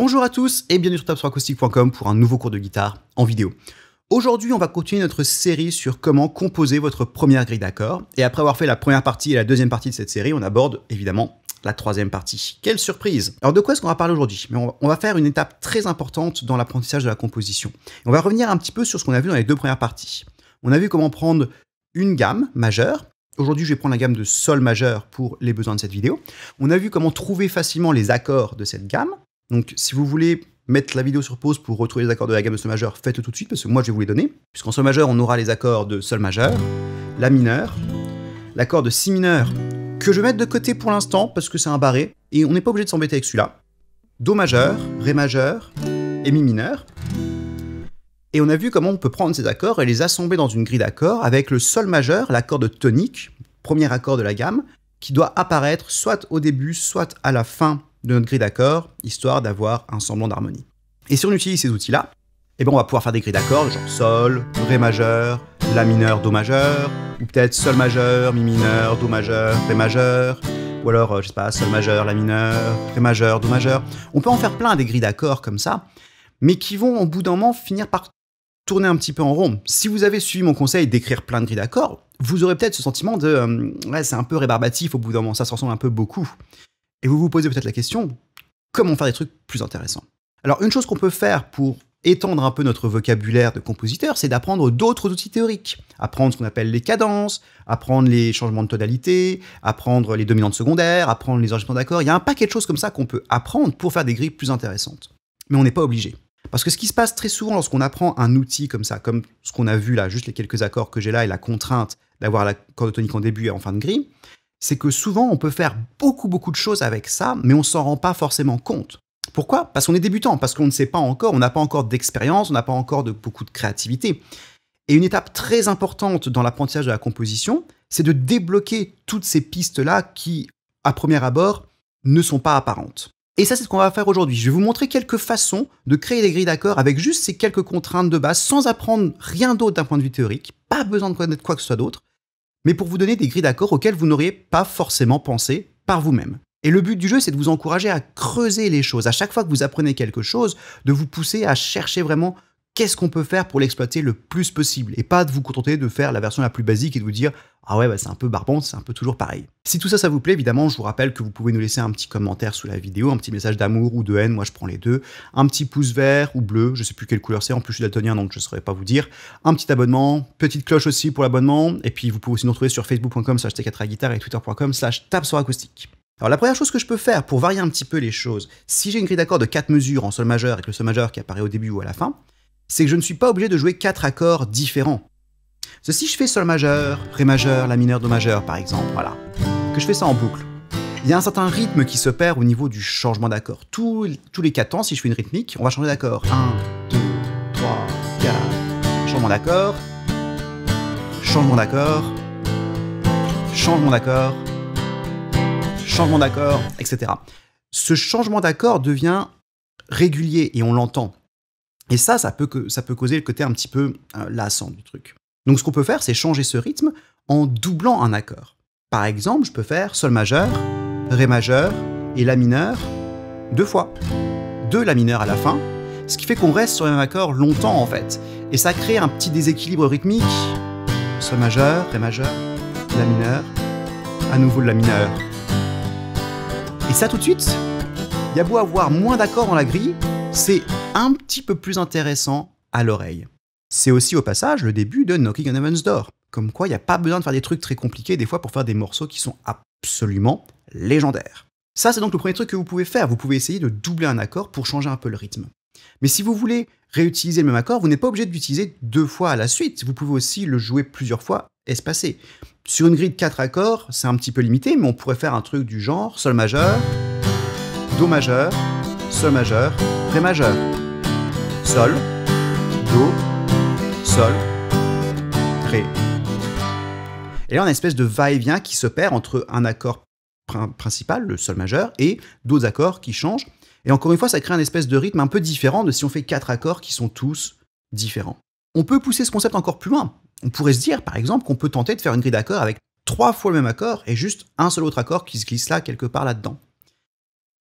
Bonjour à tous et bienvenue sur tapsuracoustique.com pour un nouveau cours de guitare en vidéo. Aujourd'hui, on va continuer notre série sur comment composer votre première grille d'accords. Et après avoir fait la première partie et la deuxième partie de cette série, on aborde évidemment la troisième partie. Quelle surprise! Alors de quoi est-ce qu'on va parler aujourd'hui? On va faire une étape très importante dans l'apprentissage de la composition. On va revenir un petit peu sur ce qu'on a vu dans les deux premières parties. On a vu comment prendre une gamme majeure. Aujourd'hui, je vais prendre la gamme de sol majeur pour les besoins de cette vidéo. On a vu comment trouver facilement les accords de cette gamme. Donc, si vous voulez mettre la vidéo sur pause pour retrouver les accords de la gamme de sol majeur, faites-le tout de suite, parce que moi, je vais vous les donner. Puisqu'en sol majeur, on aura les accords de sol majeur, la mineur, l'accord de si mineur, que je vais mettre de côté pour l'instant, parce que c'est un barré, et on n'est pas obligé de s'embêter avec celui-là. Do majeur, ré majeur et mi mineur. Et on a vu comment on peut prendre ces accords et les assembler dans une grille d'accords avec le sol majeur, l'accord de tonique, premier accord de la gamme, qui doit apparaître soit au début, soit à la fin de notre grille d'accords, histoire d'avoir un semblant d'harmonie. Et si on utilise ces outils-là, eh ben on va pouvoir faire des grilles d'accords, genre sol, ré majeur, la mineur, do majeur, ou peut-être sol majeur, mi mineur, do majeur, ré majeur, ou alors, je sais pas, sol majeur, la mineur, ré majeur, do majeur. On peut en faire plein des grilles d'accords comme ça, mais qui vont, au bout d'un moment, finir par tourner un petit peu en rond. Si vous avez suivi mon conseil d'écrire plein de grilles d'accords, vous aurez peut-être ce sentiment de ouais, c'est un peu rébarbatif au bout d'un moment, ça se ressemble un peu beaucoup. Et vous vous posez peut-être la question, comment faire des trucs plus intéressants? Alors, une chose qu'on peut faire pour étendre un peu notre vocabulaire de compositeur, c'est d'apprendre d'autres outils théoriques. Apprendre ce qu'on appelle les cadences, apprendre les changements de tonalité, apprendre les dominantes secondaires, apprendre les enregistrements d'accords. Il y a un paquet de choses comme ça qu'on peut apprendre pour faire des grilles plus intéressantes. Mais on n'est pas obligé. Parce que ce qui se passe très souvent lorsqu'on apprend un outil comme ça, comme ce qu'on a vu là, juste les quelques accords que j'ai là et la contrainte d'avoir l'accord de tonique en début et en fin de grille, c'est que souvent on peut faire beaucoup de choses avec ça, mais on s'en rend pas forcément compte. Pourquoi? Parce qu'on est débutant, parce qu'on ne sait pas encore, on n'a pas encore d'expérience, on n'a pas encore beaucoup de créativité. Et une étape très importante dans l'apprentissage de la composition, c'est de débloquer toutes ces pistes-là qui, à premier abord, ne sont pas apparentes. Et ça, c'est ce qu'on va faire aujourd'hui. Je vais vous montrer quelques façons de créer des grilles d'accords avec juste ces quelques contraintes de base, sans apprendre rien d'autre d'un point de vue théorique, pas besoin de connaître quoi que ce soit d'autre, mais pour vous donner des grilles d'accords auxquelles vous n'auriez pas forcément pensé par vous-même. Et le but du jeu, c'est de vous encourager à creuser les choses. À chaque fois que vous apprenez quelque chose, de vous pousser à chercher vraiment qu'est-ce qu'on peut faire pour l'exploiter le plus possible. Et pas de vous contenter de faire la version la plus basique et de vous dire « Ah ouais, bah c'est un peu barbant, c'est un peu toujours pareil ». Si tout ça, ça vous plaît, évidemment, je vous rappelle que vous pouvez nous laisser un petit commentaire sous la vidéo, un petit message d'amour ou de haine, moi je prends les deux, un petit pouce vert ou bleu, je sais plus quelle couleur c'est, en plus je suis daltonien donc je ne saurais pas vous dire, un petit abonnement, petite cloche aussi pour l'abonnement, et puis vous pouvez aussi nous retrouver sur facebook.com/t4aguitare et twitter.com/tapsuracoustique. Alors la première chose que je peux faire pour varier un petit peu les choses, si j'ai une grille d'accords de 4 mesures en sol majeur avec le sol majeur qui apparaît au début ou à la fin, c'est que je ne suis pas obligé de jouer 4 accords différents. Si je fais sol majeur, ré majeur, la mineur, do majeur par exemple, voilà, que je fais ça en boucle, il y a un certain rythme qui s'opère au niveau du changement d'accord. Tous les 4 temps, si je fais une rythmique, on va changer d'accord. 1, 2, 3, 4, changement d'accord, changement d'accord, changement d'accord, changement d'accord, etc. Ce changement d'accord devient régulier et on l'entend. Et ça peut causer le côté un petit peu lassant du truc. Donc ce qu'on peut faire, c'est changer ce rythme en doublant un accord. Par exemple, je peux faire sol majeur, ré majeur et la mineur 2 fois. 2 la mineur à la fin, ce qui fait qu'on reste sur le même accord longtemps en fait. Et ça crée un petit déséquilibre rythmique. Sol majeur, ré majeur, la mineur, à nouveau de la mineur. Et ça tout de suite, il y a beau avoir moins d'accords dans la grille, c'est un petit peu plus intéressant à l'oreille. C'est aussi au passage le début de Knocking on Heaven's Door. Comme quoi, il n'y a pas besoin de faire des trucs très compliqués des fois pour faire des morceaux qui sont absolument légendaires. Ça, c'est donc le premier truc que vous pouvez faire. Vous pouvez essayer de doubler un accord pour changer un peu le rythme. Mais si vous voulez réutiliser le même accord, vous n'êtes pas obligé de l'utiliser 2 fois à la suite. Vous pouvez aussi le jouer plusieurs fois espacé. Sur une grille de 4 accords, c'est un petit peu limité, mais on pourrait faire un truc du genre sol majeur, do majeur, sol majeur, ré majeur, sol, do, sol, ré. Et là, on a une espèce de va-et-vient qui s'opère entre un accord principal, le sol majeur, et d'autres accords qui changent. Et encore une fois, ça crée un espèce de rythme un peu différent de si on fait 4 accords qui sont tous différents. On peut pousser ce concept encore plus loin. On pourrait se dire, par exemple, qu'on peut tenter de faire une grille d'accords avec 3 fois le même accord et juste un seul autre accord qui se glisse là, quelque part là-dedans.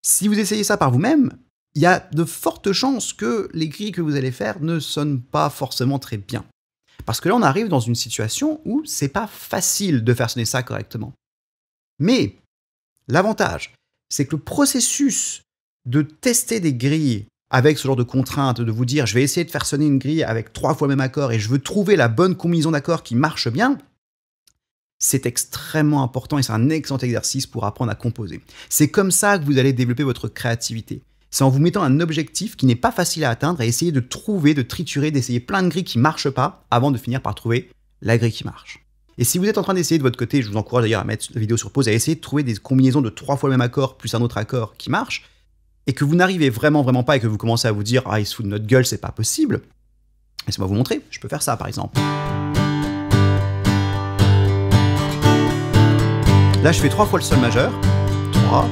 Si vous essayez ça par vous-même, il y a de fortes chances que les grilles que vous allez faire ne sonnent pas forcément très bien. Parce que là, on arrive dans une situation où c'est pas facile de faire sonner ça correctement. Mais l'avantage, c'est que le processus de tester des grilles avec ce genre de contraintes, de vous dire je vais essayer de faire sonner une grille avec 3 fois le même accord et je veux trouver la bonne combinaison d'accords qui marche bien, c'est extrêmement important et c'est un excellent exercice pour apprendre à composer. C'est comme ça que vous allez développer votre créativité. C'est en vous mettant un objectif qui n'est pas facile à atteindre et essayer de trouver, de triturer, d'essayer plein de grilles qui ne marchent pas avant de finir par trouver la grille qui marche. Et si vous êtes en train d'essayer de votre côté, je vous encourage d'ailleurs à mettre la vidéo sur pause, à essayer de trouver des combinaisons de 3 fois le même accord plus un autre accord qui marche, et que vous n'arrivez vraiment pas et que vous commencez à vous dire « Ah, il se fout de notre gueule, c'est pas possible », laissez-moi vous montrer, je peux faire ça par exemple. Là, je fais 3 fois le sol majeur, 3,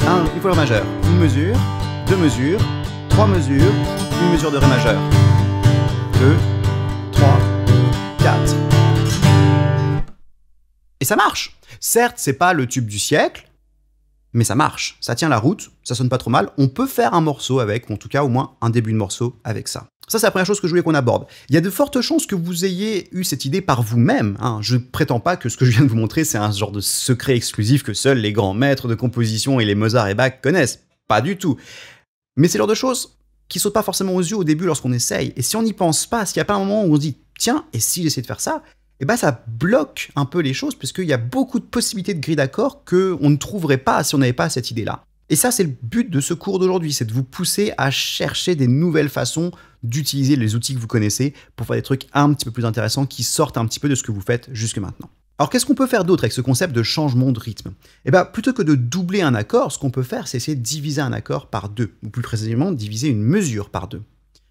1, une fois le majeur, une mesure, 2 mesures, 3 mesures, une mesure de ré majeur, 2, 3, 4. Et ça marche. Certes, c'est pas le tube du siècle, mais ça marche. Ça tient la route, ça sonne pas trop mal. On peut faire un morceau avec, ou en tout cas au moins un début de morceau avec ça. Ça, c'est la première chose que je voulais qu'on aborde. Il y a de fortes chances que vous ayez eu cette idée par vous-même. Je ne prétends pas que ce que je viens de vous montrer, c'est un genre de secret exclusif que seuls les grands maîtres de composition et les Mozart et Bach connaissent. Pas du tout. Mais c'est le genre de choses qui sautent pas forcément aux yeux au début lorsqu'on essaye. Et si on n'y pense pas, s'il n'y a pas un moment où on se dit « Tiens, et si j'essaie de faire ça ?» Eh ben, ça bloque un peu les choses, puisqu'il y a beaucoup de possibilités de grilles d'accords qu'on ne trouverait pas si on n'avait pas cette idée-là. Et ça, c'est le but de ce cours d'aujourd'hui, c'est de vous pousser à chercher des nouvelles façons d'utiliser les outils que vous connaissez pour faire des trucs un petit peu plus intéressants qui sortent un petit peu de ce que vous faites jusque maintenant. Alors, qu'est-ce qu'on peut faire d'autre avec ce concept de changement de rythme? Eh ben, plutôt que de doubler un accord, ce qu'on peut faire, c'est essayer de diviser un accord par 2, ou plus précisément, diviser une mesure par 2.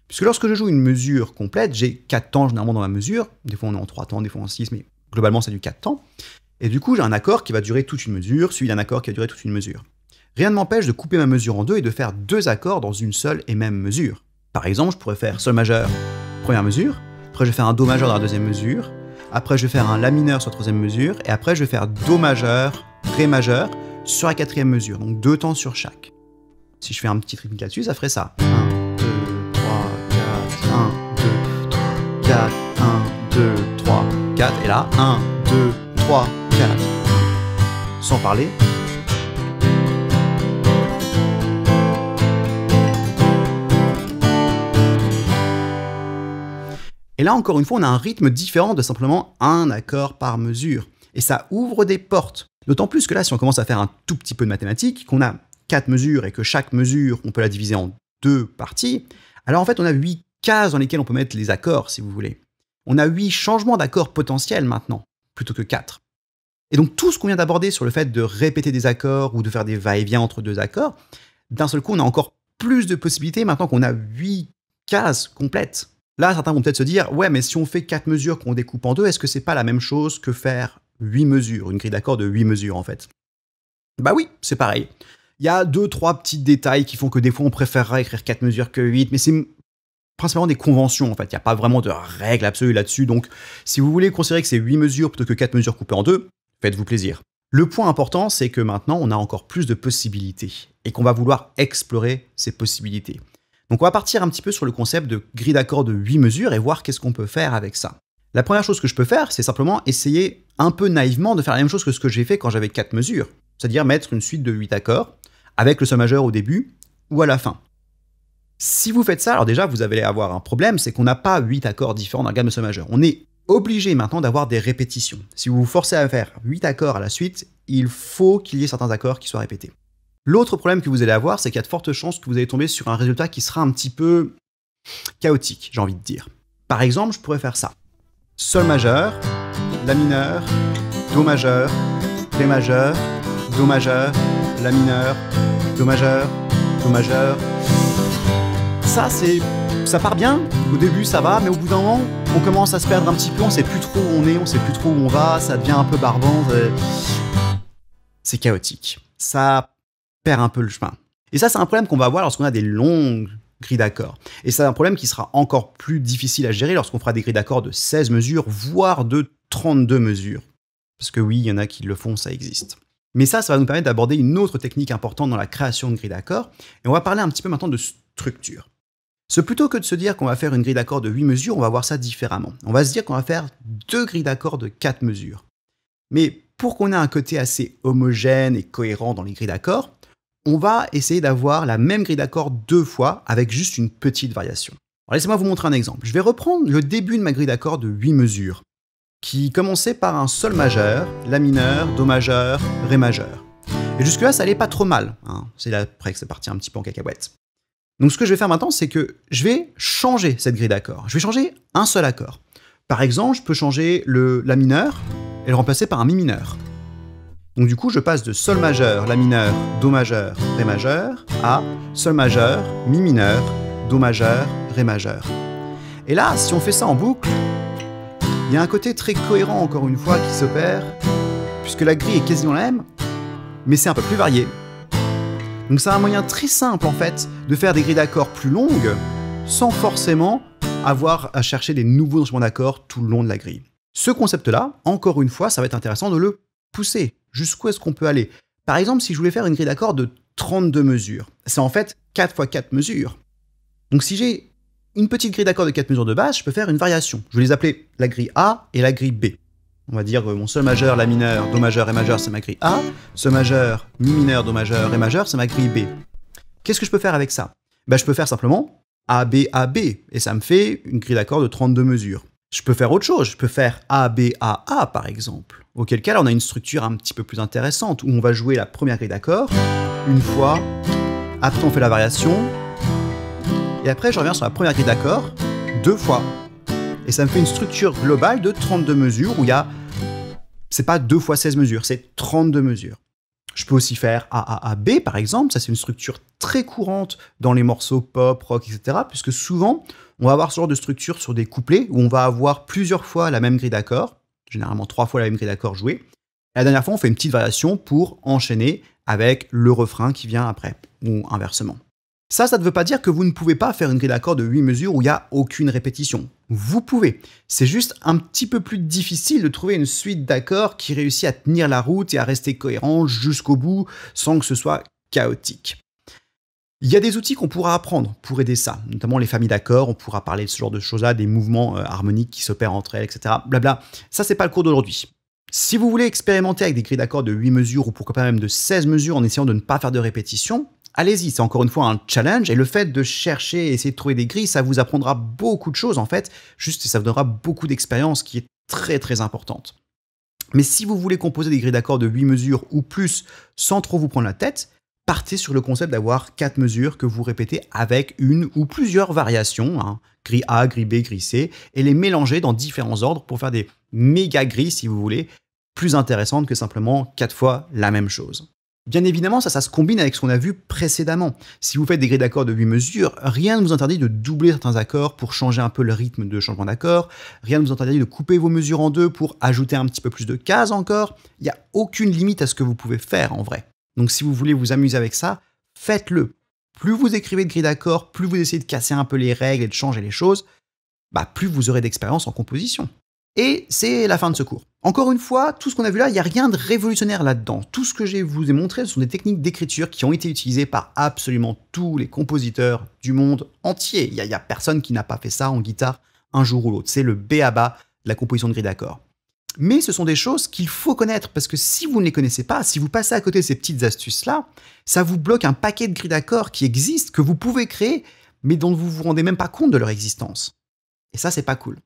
Puisque lorsque je joue une mesure complète, j'ai 4 temps généralement dans ma mesure, des fois on est en 3 temps, des fois en 6, mais globalement c'est du 4 temps, et du coup j'ai un accord qui va durer toute une mesure, suivi d'un accord qui va durer toute une mesure. Rien ne m'empêche de couper ma mesure en 2 et de faire 2 accords dans une seule et même mesure. Par exemple, je pourrais faire sol majeur, première mesure, après je vais faire un do majeur dans la deuxième mesure, après je vais faire un la mineur sur la troisième mesure, et après je vais faire do majeur, ré majeur sur la quatrième mesure, donc 2 temps sur chaque. Si je fais un petit rythmique là-dessus, ça ferait ça. 4, 1, 2, 3, 4, et là, 1, 2, 3, 4. Sans parler. Et là, encore une fois, on a un rythme différent de simplement un accord par mesure. Et ça ouvre des portes. D'autant plus que là, si on commence à faire un tout petit peu de mathématiques, qu'on a 4 mesures et que chaque mesure, on peut la diviser en 2 parties, alors en fait, on a 8 cases dans lesquelles on peut mettre les accords, si vous voulez. On a 8 changements d'accords potentiels maintenant, plutôt que 4. Et donc tout ce qu'on vient d'aborder sur le fait de répéter des accords ou de faire des va-et-vient entre 2 accords, d'un seul coup, on a encore plus de possibilités maintenant qu'on a 8 cases complètes. Là, certains vont peut-être se dire « Ouais, mais si on fait 4 mesures qu'on découpe en 2, est-ce que c'est pas la même chose que faire 8 mesures, une grille d'accords de 8 mesures en fait ?» Bah oui, c'est pareil. Il y a 2-3 petits détails qui font que des fois on préférera écrire 4 mesures que 8, mais c'est principalement des conventions en fait, il n'y a pas vraiment de règles absolues là-dessus, donc si vous voulez considérer que c'est 8 mesures plutôt que 4 mesures coupées en 2, faites-vous plaisir. Le point important, c'est que maintenant on a encore plus de possibilités, et qu'on va vouloir explorer ces possibilités. Donc on va partir un petit peu sur le concept de grille d'accords de 8 mesures et voir qu'est-ce qu'on peut faire avec ça. La première chose que je peux faire, c'est simplement essayer un peu naïvement de faire la même chose que ce que j'ai fait quand j'avais 4 mesures, c'est-à-dire mettre une suite de 8 accords, avec le sol majeur au début ou à la fin. Si vous faites ça, alors déjà, vous allez avoir un problème, c'est qu'on n'a pas 8 accords différents dans la gamme de sol majeur. On est obligé maintenant d'avoir des répétitions. Si vous vous forcez à faire 8 accords à la suite, il faut qu'il y ait certains accords qui soient répétés. L'autre problème que vous allez avoir, c'est qu'il y a de fortes chances que vous allez tomber sur un résultat qui sera un petit peu chaotique, j'ai envie de dire. Par exemple, je pourrais faire ça. Sol majeur, la mineur, do majeur, ré majeur, do majeur, la mineur, do majeur, do majeur. Ça part bien, au début ça va, mais au bout d'un moment, on commence à se perdre un petit peu, on sait plus trop où on est, on sait plus trop où on va, ça devient un peu barbant, c'est chaotique. Ça perd un peu le chemin. Et ça, c'est un problème qu'on va avoir lorsqu'on a des longues grilles d'accords. Et c'est un problème qui sera encore plus difficile à gérer lorsqu'on fera des grilles d'accords de 16 mesures, voire de 32 mesures. Parce que oui, il y en a qui le font, ça existe. Mais ça va nous permettre d'aborder une autre technique importante dans la création de grilles d'accords, et on va parler un petit peu maintenant de structure. Plutôt que de se dire qu'on va faire une grille d'accords de 8 mesures, on va voir ça différemment. On va se dire qu'on va faire 2 grilles d'accords de 4 mesures. Mais pour qu'on ait un côté assez homogène et cohérent dans les grilles d'accords, on va essayer d'avoir la même grille d'accords 2 fois avec juste une petite variation. Alors laissez-moi vous montrer un exemple. Je vais reprendre le début de ma grille d'accords de 8 mesures, qui commençait par un sol majeur, la mineur, do majeur, ré majeur. Et jusque-là, ça allait pas trop mal. C'est là après que c'est parti un petit peu en cacahuète. Donc ce que je vais faire maintenant, c'est que je vais changer cette grille d'accords. Je vais changer un seul accord. Par exemple, je peux changer la mineur et le remplacer par un mi mineur. Donc du coup, je passe de sol majeur, la mineur, do majeur, ré majeur, à sol majeur, mi mineur, do majeur, ré majeur. Et là, si on fait ça en boucle, il y a un côté très cohérent, encore une fois, qui s'opère, puisque la grille est quasiment la même, mais c'est un peu plus varié. Donc c'est un moyen très simple, en fait, de faire des grilles d'accords plus longues, sans forcément avoir à chercher des nouveaux instruments d'accords tout le long de la grille. Ce concept-là, encore une fois, ça va être intéressant de le pousser. Jusqu'où est-ce qu'on peut aller? Par exemple, si je voulais faire une grille d'accords de 32 mesures, c'est en fait 4 x 4 mesures. Donc si j'ai une petite grille d'accords de 4 mesures de base, je peux faire une variation. Je vais les appeler la grille A et la grille B. On va dire mon sol majeur, la mineur, do majeur, ré majeur, c'est ma grille A. Sol majeur, mi mineur, do majeur, ré majeur, c'est ma grille B. Qu'est-ce que je peux faire avec ça? Je peux faire simplement A, B, A, B. Et ça me fait une grille d'accords de 32 mesures. Je peux faire autre chose. Je peux faire A, B, A, A, par exemple. Auquel cas, là, on a une structure un petit peu plus intéressante, où on va jouer la première grille d'accords, une fois, après on fait la variation, et après je reviens sur la première grille d'accords, 2 fois. Et ça me fait une structure globale de 32 mesures, où il y a, c'est pas 2 fois 16 mesures, c'est 32 mesures. Je peux aussi faire AAAB, par exemple, ça c'est une structure très courante dans les morceaux pop, rock, etc., puisque souvent, on va avoir ce genre de structure sur des couplets, où on va avoir plusieurs fois la même grille d'accords, généralement 3 fois la même grille d'accords jouée. Et la dernière fois, on fait une petite variation pour enchaîner avec le refrain qui vient après, ou inversement. Ça ne veut pas dire que vous ne pouvez pas faire une grille d'accords de 8 mesures où il n'y a aucune répétition. Vous pouvez. C'est juste un petit peu plus difficile de trouver une suite d'accords qui réussit à tenir la route et à rester cohérent jusqu'au bout sans que ce soit chaotique. Il y a des outils qu'on pourra apprendre pour aider ça, notamment les familles d'accords, on pourra parler de ce genre de choses-là, des mouvements harmoniques qui s'opèrent entre elles, etc. Blabla. Ça, c'est pas le cours d'aujourd'hui. Si vous voulez expérimenter avec des grilles d'accords de 8 mesures ou pourquoi pas même de 16 mesures en essayant de ne pas faire de répétition, allez-y, c'est encore une fois un challenge et le fait de chercher et essayer de trouver des grilles, ça vous apprendra beaucoup de choses en fait, juste ça vous donnera beaucoup d'expérience qui est très très importante. Mais si vous voulez composer des grilles d'accords de 8 mesures ou plus sans trop vous prendre la tête, partez sur le concept d'avoir 4 mesures que vous répétez avec une ou plusieurs variations, grille A, grille B, grille C, et les mélanger dans différents ordres pour faire des méga grilles, si vous voulez, plus intéressantes que simplement 4 fois la même chose. Bien évidemment, ça se combine avec ce qu'on a vu précédemment. Si vous faites des grilles d'accords de 8 mesures, rien ne vous interdit de doubler certains accords pour changer un peu le rythme de changement d'accord, rien ne vous interdit de couper vos mesures en deux pour ajouter un petit peu plus de cases encore. Il n'y a aucune limite à ce que vous pouvez faire en vrai. Donc si vous voulez vous amuser avec ça, faites-le. Plus vous écrivez de grilles d'accords, plus vous essayez de casser un peu les règles et de changer les choses, plus vous aurez d'expérience en composition. Et c'est la fin de ce cours. Encore une fois, tout ce qu'on a vu là, il n'y a rien de révolutionnaire là-dedans. Tout ce que je vous ai montré, ce sont des techniques d'écriture qui ont été utilisées par absolument tous les compositeurs du monde entier. Il n'y a personne qui n'a pas fait ça en guitare un jour ou l'autre. C'est le b.a.-ba de la composition de grilles d'accords. Mais ce sont des choses qu'il faut connaître, parce que si vous ne les connaissez pas, si vous passez à côté de ces petites astuces-là, ça vous bloque un paquet de grilles d'accords qui existent, que vous pouvez créer, mais dont vous ne vous rendez même pas compte de leur existence. Et ça, c'est pas cool.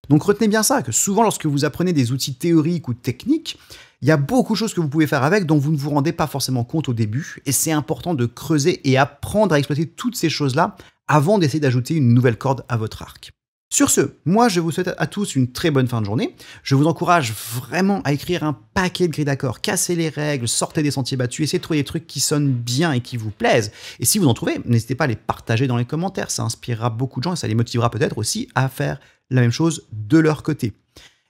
Donc retenez bien ça, que souvent lorsque vous apprenez des outils théoriques ou techniques, il y a beaucoup de choses que vous pouvez faire avec dont vous ne vous rendez pas forcément compte au début, et c'est important de creuser et apprendre à exploiter toutes ces choses-là avant d'essayer d'ajouter une nouvelle corde à votre arc. Sur ce, moi je vous souhaite à tous une très bonne fin de journée. Je vous encourage vraiment à écrire un paquet de grilles d'accords, cassez les règles, sortez des sentiers battus, essayez de trouver des trucs qui sonnent bien et qui vous plaisent. Et si vous en trouvez, n'hésitez pas à les partager dans les commentaires, ça inspirera beaucoup de gens et ça les motivera peut-être aussi à faire la même chose de leur côté.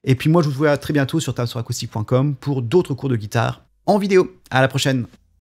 Et puis moi je vous vois très bientôt sur tablesoracoustique.com pour d'autres cours de guitare en vidéo. À la prochaine.